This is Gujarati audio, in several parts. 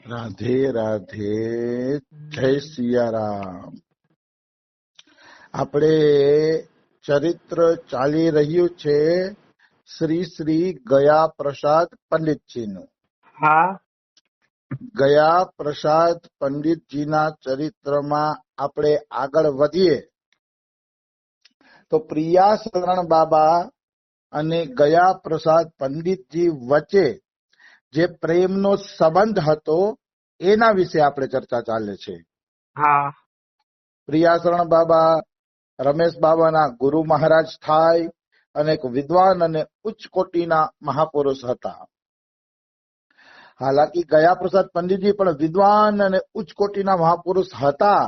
રાધે રાધે, જય સિયારામ. આપણે ચરિત્ર ચાલી રહ્યું છે શ્રી શ્રી ગયા પ્રસાદ પંડિતજીનું. હા. ગયા પ્રસાદ પંડિતજીના ચરિત્રમાં આપણે આગળ વધીએ તો પ્રિયા શરણ બાબા અને ગયા પ્રસાદ પંડિતજી વચ્ચે જે પ્રેમનો સંબંધ હતો એના વિશે આપણે ચર્ચા ચાલે છે. હા. પ્રિયાશરણ બાબા રમેશ બાબાના ગુરુ મહારાજ થાય અને એક વિદ્વાન અને ઉચ્ચ કોટીના મહાપુરુષ હતા. હાલાકી ગયા પ્રસાદ પંડિતજી પણ વિદ્વાન અને ઉચ્ચ કોટીના મહાપુરુષ હતા,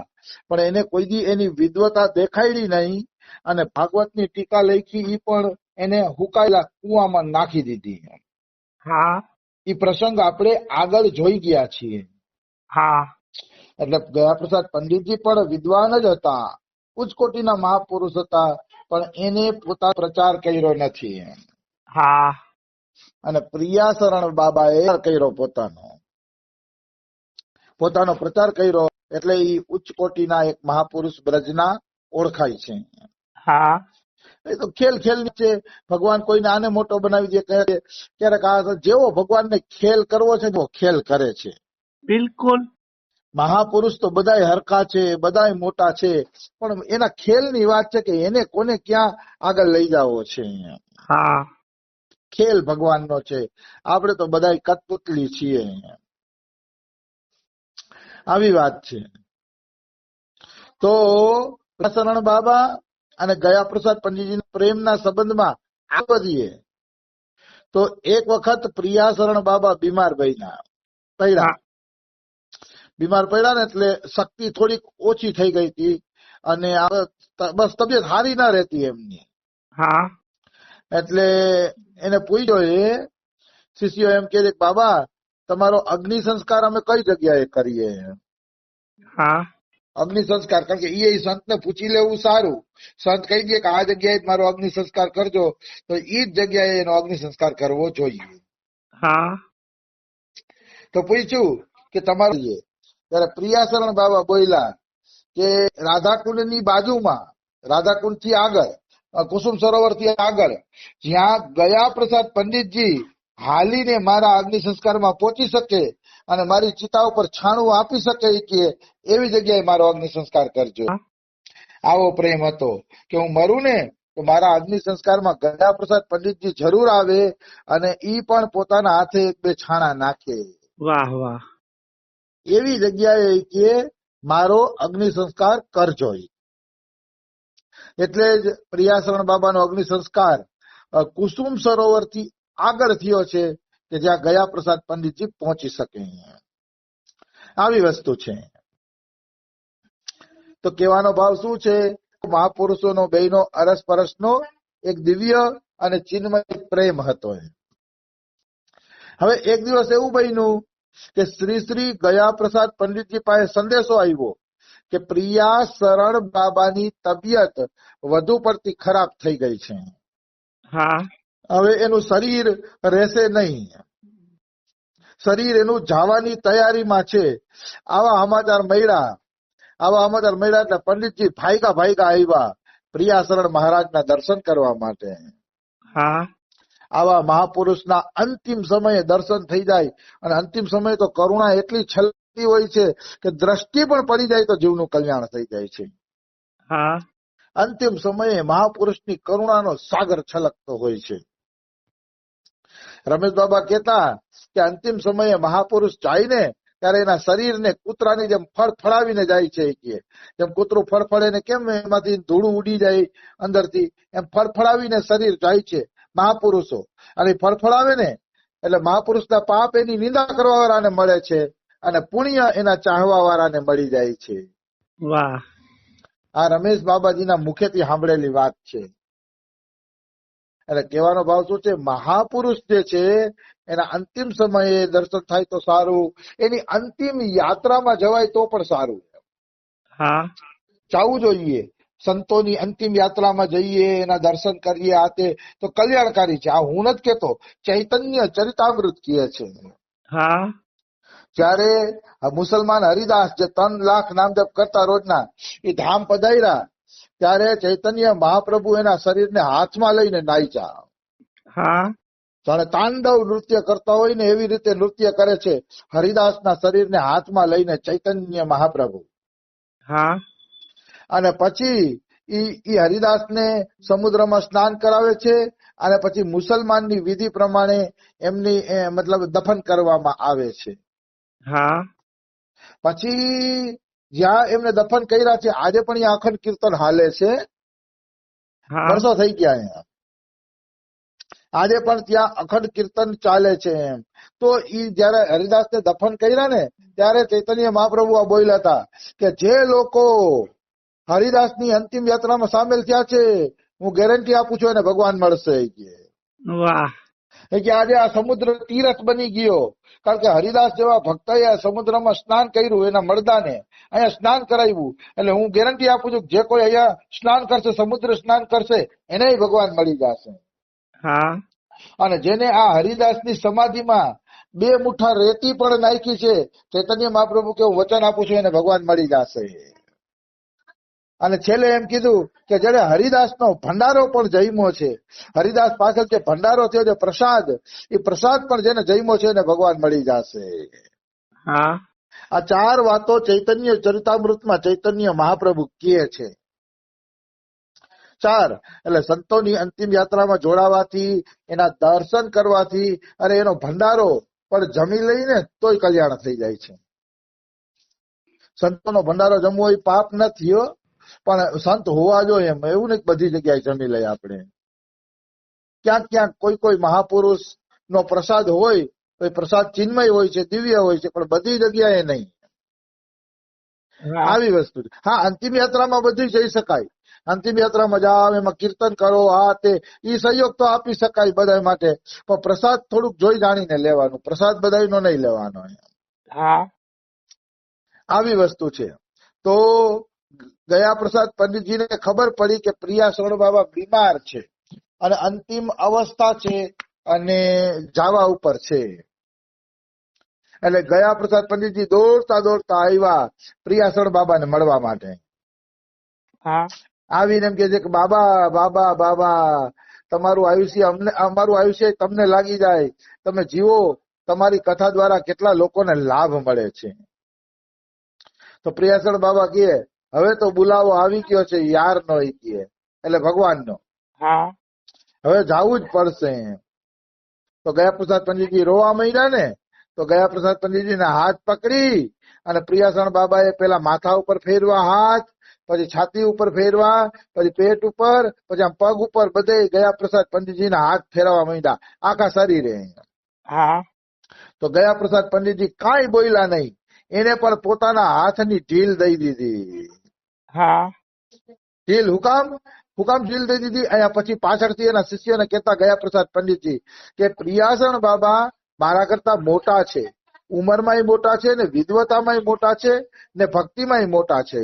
પણ એને કોઈ દી એની વિદ્વતા દેખાડી નહીં અને ભાગવતની ટીકા લખી એ પણ એને હુકાયેલા કુવામાં નાખી દીધી. હા. એ પ્રસંગ આપણે આગળ જોઈ ગયા છીએ. હા. એટલે ગયા પ્રસાદ પંડિતજી પણ વિદ્વાન જ હતા, ઉચ્ચ કોટીના મહાપુરુષ હતા, પણ એને પોતાનો પ્રચાર કર્યો નથી. હા. અને પ્રિયાશરણ બાબાએ કર્યો, પોતાનો પ્રચાર કર્યો, એટલે એ ઉચ્ચ કોટીના એક મહાપુરુષ બ્રજના ઓળખાય છે. હા. એ તો ખેલ નીચે ભગવાન કોઈને આને મોટો બનાવી દે, કહે ક્યારેક આ જેવો ભગવાનને ખેલ કરવો છે એવો ખેલ કરે છે. બિલકુલ. મહાપુરુષ તો બધાય હરખા છે, બધાય મોટા છે, પણ એના ખેલની વાત છે કે એને કોને ક્યાં આગળ લઈ જવો છે. હા. ખેલ ભગવાનનો છે, આપણે તો બધાય કઠપુતલી છીએ. આવી વાત છે. તો શરણ બાબા અને ગયા પ્રસાદ પંડિતજીના પ્રેમના સંબંધમાં આગળ વધીએ તો એક વખત પ્રિયાશરણ બાબા બીમાર પડ્યા ને એટલે શક્તિ થોડીક ઓછી થઈ ગઈ હતી અને બસ તબિયત સારી ના રહેતી એમની. હા. એટલે એને પૂછ્યો, શિષ્યો એમ કે બાબા તમારો અગ્નિ સંસ્કાર અમે કઈ જગ્યાએ કરીએ? હા. અગ્નિ સંસ્કાર, કારણ કે એ સંતને પૂછી લેવું સારું. સંત કહી દે કે આ જગ્યાએ મારો અગ્નિ સંસ્કાર કરજો, તો એ જ જગ્યાએ એનો અગ્નિ સંસ્કાર કરવો જોઈએ. હા. તો પૂછ્યું કે તમારું, ત્યારે પ્રિયાશરણ બાબા બોલ્યા કે રાધાકુંડ ની બાજુમાં, રાધાકુંડ થી આગળ, કુસુમ સરોવર થી આગળ, જ્યાં ગયા પ્રસાદ પંડિતજી હાલીને મારા અગ્નિ સંસ્કારમાં પહોંચી શકે અને મારી ચિતા ઉપર છાણું આપી શકે કે એવી જગ્યાએ મારો અગ્નિ સંસ્કાર કરજો. આવો પ્રેમ હતો કે હું મરું ને તો મારા અગ્નિ સંસ્કારમાં ગયા પ્રસાદ પંડિતજી જરૂર આવે અને ઈ પણ પોતાના હાથે એક બે છાણા નાખે. વાહ વાહ. એવી જગ્યાએ કે મારો અગ્નિ સંસ્કાર કરજો. એટલે જ પ્રિયાશરણ બાબાનો અગ્નિ સંસ્કાર કુસુમ સરોવર થી આગળ થયો છે કે જ્યાં ગયા પ્રસાદ પંડિતજી પહોંચી શકે. આવી વસ્તુ છે. તો કહેવાનો ભાવ શું છે? મહાપુરુષોનો બેનો અરસપરસનો એક દિવ્ય અને ચિન્મય પ્રેમ હતો. હવે એક દિવસ એવું બન્યું કે શ્રી શ્રી ગયા પ્રસાદ પંડિતજી પાસે સંદેશો આવ્યો કે પ્રિયા શરણ બાબાની તબિયત વધુ પડતી ખરાબ થઈ ગઈ છે. હા. હવે એનું શરીર રહેશે નહીં, શરીર એનું જવાની તૈયારીમાં છે. આવા સમાચાર મળ્યા એટલે પંડિતજી ભાઈગા આવ્યા પ્રિયાશરણ મહારાજના દર્શન કરવા માટે. હા. આવા મહાપુરુષના અંતિમ સમયે દર્શન થઈ જાય, અને અંતિમ સમયે તો કરુણા એટલી છલકતી હોય છે કે દ્રષ્ટિ પણ પડી જાય તો જીવનું કલ્યાણ થઈ જાય છે. હા. અંતિમ સમયે મહાપુરુષની કરુણાનો સાગર છલકતો હોય છે. રમેશ બાબા કહેતા કે અંતિમ સમયે મહાપુરુષ જાય ને ત્યારે એના શરીરને કૂતરાની જેમ ફળફળાવીને જાય છે. જેમ કૂતરું ફળફળે ને કેમ એમાંથી ધૂળું ઉડી જાય અંદરથી, એમ ફળફળાવીને શરીર જાય છે મહાપુરુષો. અને ફળફળાવે ને એટલે મહાપુરુષના પાપ એની નિંદા કરવા વાળાને મળે છે અને પુણ્ય એના ચાહવા વાળાને મળી જાય છે. વાહ. આ રમેશ બાબાજીના મુખેથી સાંભળેલી વાત છે. એટલે કહેવાનો ભાવ શું છે? મહાપુરુષ જે છે એના અંતિમ સમયે દર્શન થાય તો સારું, એની અંતિમ યાત્રામાં જવાય તો પણ સારું. હા. જવું જોઈએ. સંતોની અંતિમ યાત્રામાં જઈએ, એના દર્શન કરીએ, આ તે તો કલ્યાણકારી છે. આ હું નથી કેતો, ચૈતન્ય ચરિતામૃત કહે છે. હા. જ્યારે આ મુસલમાન હરિદાસ જે 3 લાખ નામ જપ કરતા રોજના એ ધામ પધાર્યા ત્યારે ચૈતન્ય મહાપ્રભુ એના શરીરને હાથમાં લઈને નાચ્યા. હા જાણે તાંડવ નૃત્ય કરતા હોય ને એવી રીતે નૃત્ય કરે છે હરિદાસના શરીરને હાથમાં લઈને ચૈતન્ય મહાપ્રભુ. હા અને પછી ઈ હરિદાસને સમુદ્રમાં સ્નાન કરાવે છે અને પછી મુસલમાનની વિધિ પ્રમાણે એમની મતલબ દફન કરવામાં આવે છે. હા પછી જ્યાં એમને દફન કર્યા છે આજે પણ અહીંયા અખંડ કીર્તન હાલે છે. હા વર્ષો થઈ ગયા અહીંયા, આજે પણ ત્યાં અખંડ કીર્તન ચાલે છે. એમ તો ઈ જયારે હરિદાસને દફન કર્યા ને ત્યારે ચૈતન્ય મહાપ્રભુ આ બોલ્યા હતા કે જે લોકો હરિદાસની અંતિમ યાત્રામાં સામેલ થયા છે હું ગેરંટી આપું છું એને ભગવાન મળશે. વાહ કે આજે આ સમુદ્ર તીરથ બની ગયો કારણ કે હરિદાસ જેવા ભક્તએ આ સમુદ્રમાં સ્નાન કર્યું એના મર્દાને અહીંયા સ્નાન કરાવ્યું એટલે હું ગેરંટી આપું છું જે કોઈ અહીંયા સ્નાન કરશે સમુદ્ર સ્નાન કરશે એને ભગવાન મળી જશે. હા અને જેને આ હરિદાસની સમાધિમાં 2 મુઠ્ઠા રેતી પણ નાખી છે ચૈતન્ય મહાપ્રભુ કે હું વચન આપું છું એને ભગવાન મળી જશે. અને છેલ્લે એમ કીધું કે જેને હરિદાસનો ભંડારો પણ જમ્યો છે, હરિદાસ પાછળ જે ભંડારો થયો છે પ્રસાદ, એ પ્રસાદ પણ જેને જમ્યો છે એને ભગવાન મળી જશે. હા આ 4 વાતો ચૈતન્ય ચરિતામૃતમાં ચૈતન્ય મહાપ્રભુ કહે છે. 4 એટલે સંતોની અંતિમ યાત્રામાં જોડાવાથી, એના દર્શન કરવાથી અને એનો ભંડારો પણ જમી લઈને તોય કલ્યાણ થઈ જાય છે. સંતોનો ભંડારો જમવો એ પાપ નથી હો, પણ સંત હોવા જોઈએ એમ એવું નહીં બધી જગ્યાએ જમી લઈએ આપણે. ક્યાંક ક્યાંક કોઈ મહાપુરુષ નો પ્રસાદ હોય તો એ પ્રસાદ ચિન્મય હોય છે, દિવ્ય હોય છે, પણ બધી જગ્યાએ નહીં. આવી વસ્તુ છે. હા, અંતિમ યાત્રામાં બધું જઈ શકાય. અંતિમ યાત્રામાં જાઓ એમાં કીર્તન કરો આ તે ઈ સહયોગ તો આપી શકાય બધા માટે, પણ પ્રસાદ થોડુંક જોઈ જાણીને લેવાનું, પ્રસાદ બધાનો નહીં લેવાનો. હા આવી વસ્તુ છે. તો ગયા પ્રસાદ પંડિતજીને ખબર પડી કે પ્રિયા બાબા બીમાર છે અને અંતિમ અવસ્થા છે અને જાવા ઉપર છે. એટલે ગયા પ્રસાદ પંડિતજી દોડતા દોડતા આવ્યા પ્રિયાસણ બાબાને મળવા માટે. આવીને એમ કે છે કે બાબા બાબા બાબા તમારું આયુષ્ય અમારું આયુષ્ય તમને લાગી જાય, તમે જીવો, તમારી કથા દ્વારા કેટલા લોકોને લાભ મળે છે. તો પ્રિયાસણ બાબા કહે હવે તો બોલાવો આવી ગયો છે યાર નો કહે એટલે ભગવાનનો, હવે જાવું જ પડશે. તો ગયા પ્રસાદ પંડિતજી રોવા માંડ્યા ને, તો ગયા પ્રસાદ પંડિતજીને હાથ પકડી અને પ્રિયાસણ બાબાએ પેલા માથા ઉપર ફેરવા હાથ, પછી છાતી ઉપર ફેરવા, પછી પેટ ઉપર, પછી આમ પગ ઉપર, બધે ગયા પ્રસાદ પંડિતજીના હાથ ફેરવા માંડ્યા આખા શરીરે. તો ગયા પ્રસાદ પંડિતજી કાંઈ બોલ્યા નહીં, એને પણ પોતાના હાથની ઢીલ દઈ દીધી. ઢીલ હુકામ ઢીલ દઈ દીધી. અહીંયા પછી પાછળથી એના શિષ્યોને કહેતા ગયા પ્રસાદ પંડિતજી કે પ્રિયાસણ બાબા મારા કરતા મોટા છે, ઉંમરમાંય મોટા છે ને વિદ્વતામાંય મોટા છે ને ભક્તિમાંય મોટા છે.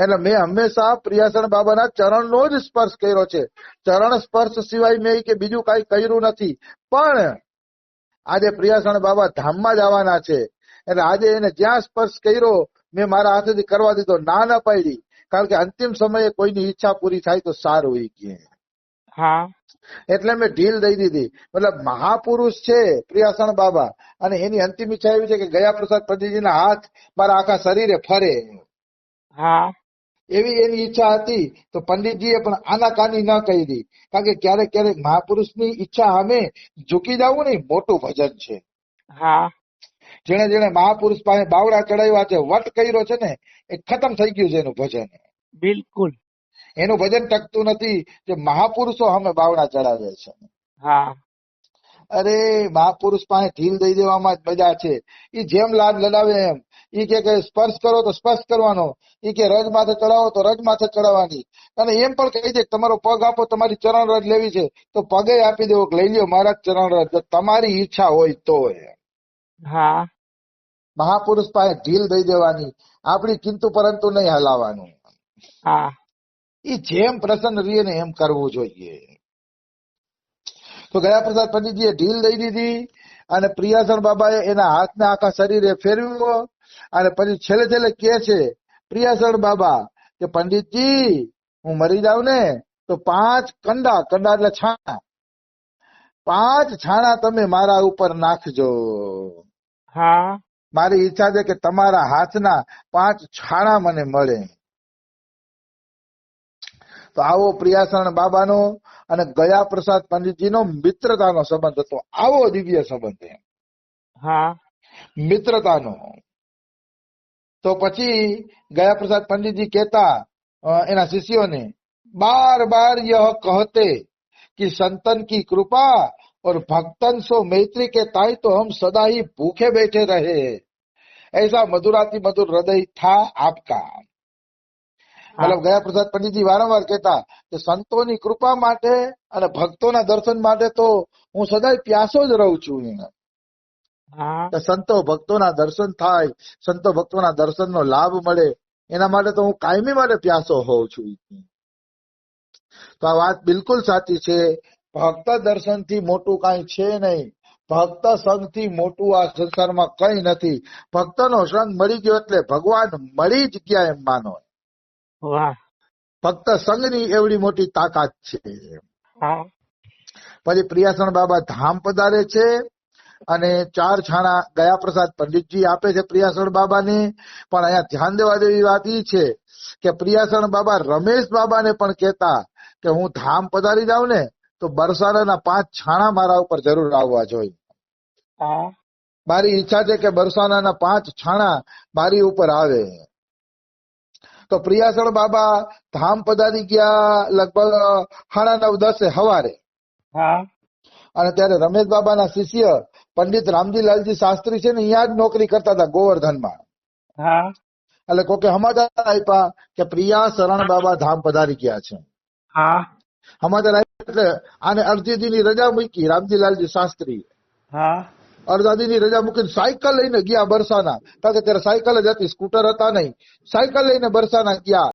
એટલે મેં હંમેશા પ્રિયાસણ બાબાના ચરણનો જ સ્પર્શ કર્યો છે, ચરણ સ્પર્શ સિવાય મેં કે બીજું કઈ કર્યું નથી. પણ આજે પ્રિયાસણ બાબા ધામમાં જવાના છે એટલે આજે એને જ્યાં સ્પર્શ કર્યો મેં મારા હાથેથી કરવા દીધો, ના પાડી, કારણ કે અંતિમ સમયે કોઈની ઈચ્છા પૂરી થાય તો સારું હોય કે. એટલે મેં ઢીલ દઈ દીધી. મતલબ મહાપુરુષ છે પ્રિયાસણ બાબા અને એની અંતિમ ઈચ્છા એવી છે કે ગયા પ્રસાદ પંડિતજીના હાથ મારા આખા શરીરે ફરે, એવી એની ઈચ્છા હતી. તો પંડિતજીએ પણ આનાકાની ન કરી, કારણ કે ક્યારેક ક્યારેક મહાપુરુષની ઈચ્છા સામે ઝૂકી જવું ને મોટું ભજન છે. જેને જેને મહાપુરુષ પાસે બાવડા ચડાવ્યા છે, વટ કર્યો છે ને, એ ખતમ થઈ ગયું છે એનું ભજન. બિલકુલ એનું ભજન ટકતું નથી જે મહાપુરુષો સામે બાવડા ચડાવે છે. અરે મહાપુરુષ પાસે ઢીલ દઈ દેવામાં જ મજા છે. ઈ જેમ લાડ લડાવે એમ. ઈ કે સ્પર્શ કરો તો સ્પર્શ કરવાનો, ઈ કે રજ માથે ચડાવો તો રજ માથે ચડાવવાની, અને એમ પણ કહી દે તમારો પગ આપો, તમારી ચરણ રજ લેવી છે તો પગે આપી દેવો, લઈ લ્યો મારા ચરણ રજ, તમારી ઈચ્છા હોય તો. મહાપુરુષ પાસે ઢીલ દઈ દેવાની, આપણી કિંતુ પરંતુ નહીં હલાવવાનું. ઈ જેમ પ્રસન્ન રહીએ ને એમ કરવું જોઈએ. તો ગયા પ્રસાદ પંડિતજીએ ઢીલ દઈ દીધી અને પ્રિયાસણ બાબાએ એના હાથને આખા શરીરે ફેરવ્યો અને પછી છેલ્લે છેલ્લે કે છે પ્રિયાસણ બાબા કે પંડિતજી હું મરી જાઉં ને તો 5 કંડા એટલે છાણા, 5 છાણા તમે મારા ઉપર નાખજો. હા મારી ઈચ્છા છે કે તમારા હાથના 5 છાણા મને મળે. તો આવો પ્રિયાસણ બાબાનો અને ગયા પ્રસાદ પંડિતજીનો મિત્રતાનો સંબંધ હતો. આવો દિવ્ય સંબંધ છે હા મિત્રતાનો. તો પછી ગયા પ્રસાદ પંડિતજી કહેતા એના શિષ્યોને बार बार यह कहते कि संतन की कृपा और भक्तन सो मैत्री के ताई तो हम सदा ही भूखे बैठे रहे. ऐसा मधुराति मधुर हृदय था आपका. મતલબ ગયા પ્રસાદ પંડિતજી વારંવાર કહેતા કે સંતોની કૃપા માટે અને ભક્તોના દર્શન માટે તો હું સદાય પ્યાસો જ રહું છું. સંતો ભક્તોના દર્શન થાય, સંતો ભક્તોના દર્શનનો લાભ મળે એના માટે તો હું કાયમી માટે પ્યાસો હોઉં છું. તો આ વાત બિલકુલ સાચી છે. ભક્ત દર્શન થી મોટું કઈ છે નહીં. ભક્ત સંઘ થી મોટું આ સંસારમાં કઈ નથી. ભક્તનો સંગ મળી ગયો એટલે ભગવાન મળી જ ગયા એમ માનો. ભક્ત સંઘની એવડી મોટી તાકાત છે. પછી પ્રિયાસણ બાબા ધામ પધારે છે અને 4 છાણા ગયા પ્રસાદ પંડિતજી આપે છે પ્રિયાસણ બાબાને. પણ અહીંયા ધ્યાન દેવા જેવી વાત એ છે કે પ્રિયાસણ બાબા રમેશ બાબાને પણ કહેતા કે હું ધામ પધારી જાઉં ને તો બરસાનાના 5 છાણા મારા ઉપર જરૂર આવવા જોઈએ. મારી ઈચ્છા છે કે બરસાનાના 5 છાણા મારી ઉપર આવે. તો પ્રિયાસણ બાબા ધામ પધારી ગયા લગભગ 9:30 સવારે. અને ત્યારે રમેશ બાબાના શિષ્ય પંડિત રામજીલાલજી શાસ્ત્રી છે ને અહીંયા જ નોકરી કરતા હતા ગોવર્ધનમાં. એટલે કોકે સમાચાર આપ્યા કે પ્રિયાસરણ બાબા ધામ પધારી ગયા છે. સમાચાર આપ્યા એટલે આને અડધી દીની રજા મૂકી રામજીલાલજી શાસ્ત્રી. અડધા દીની રજા મૂકીને સાયકલ લઈને ગયા બરસાના. કારણ કે ત્યારે સાયકલ જ હતી, સ્કૂટર હતા નહીં. સાયકલ લઈને બરસાના ગયા